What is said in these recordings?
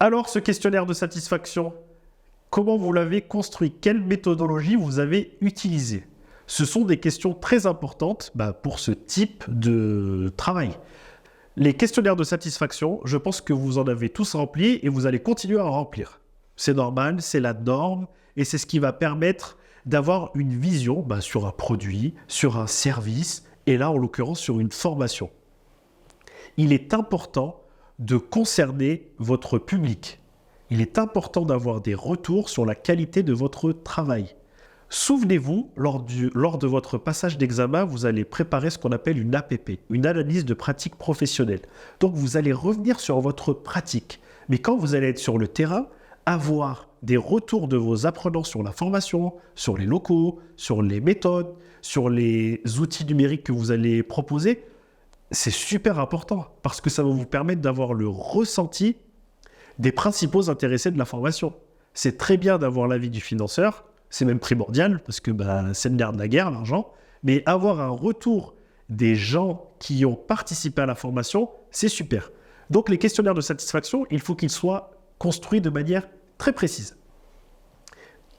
Alors, ce questionnaire de satisfaction, comment vous l'avez construit? Quelle méthodologie vous avez utilisée? Ce sont des questions très importantes pour ce type de travail. Les questionnaires de satisfaction, je pense que vous en avez tous remplis et vous allez continuer à en remplir. C'est normal, c'est la norme et c'est ce qui va permettre d'avoir une vision sur un produit, sur un service et là, en l'occurrence, sur une formation. Il est important de concerner votre public. Il est important d'avoir des retours sur la qualité de votre travail. Souvenez-vous, lors de votre passage d'examen, vous allez préparer ce qu'on appelle une APP, une analyse de pratique professionnelle. Donc, vous allez revenir sur votre pratique. Mais quand vous allez être sur le terrain, avoir des retours de vos apprenants sur la formation, sur les locaux, sur les méthodes, sur les outils numériques que vous allez proposer, c'est super important parce que ça va vous permettre d'avoir le ressenti des principaux intéressés de la formation. C'est très bien d'avoir l'avis du financeur, c'est même primordial parce que c'est le nerf de la guerre, l'argent, mais avoir un retour des gens qui ont participé à la formation, c'est super. Donc les questionnaires de satisfaction, il faut qu'ils soient construits de manière très précise.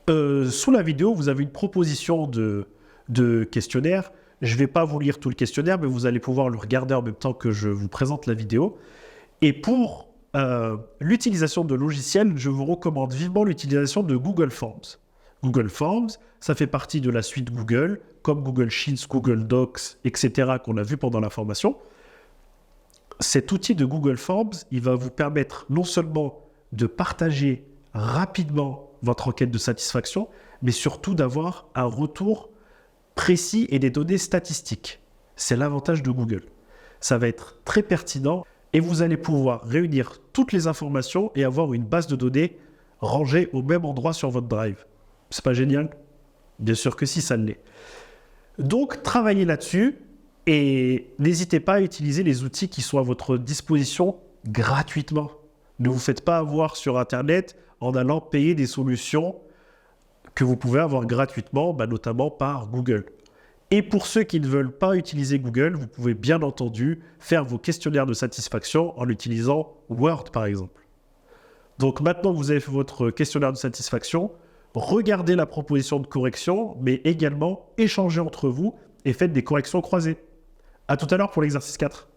Sous la vidéo, vous avez une proposition de questionnaire. Je ne vais pas vous lire tout le questionnaire, mais vous allez pouvoir le regarder en même temps que je vous présente la vidéo. Et pour l'utilisation de logiciels, je vous recommande vivement l'utilisation de Google Forms. Google Forms, ça fait partie de la suite Google, comme Google Sheets, Google Docs, etc. qu'on a vu pendant la formation. Cet outil de Google Forms, il va vous permettre non seulement de partager rapidement votre enquête de satisfaction, mais surtout d'avoir un retour précis et des données statistiques. C'est l'avantage de Google. Ça va être très pertinent et vous allez pouvoir réunir toutes les informations et avoir une base de données rangée au même endroit sur votre drive. C'est pas génial? Bien sûr que si, ça l'est. Donc, travaillez là-dessus et n'hésitez pas à utiliser les outils qui sont à votre disposition gratuitement. Ne vous faites pas avoir sur Internet en allant payer des solutions que vous pouvez avoir gratuitement, notamment par Google. Et pour ceux qui ne veulent pas utiliser Google, vous pouvez bien entendu faire vos questionnaires de satisfaction en utilisant Word, par exemple. Donc maintenant que vous avez fait votre questionnaire de satisfaction, regardez la proposition de correction, mais également échangez entre vous et faites des corrections croisées. À tout à l'heure pour l'exercice 4.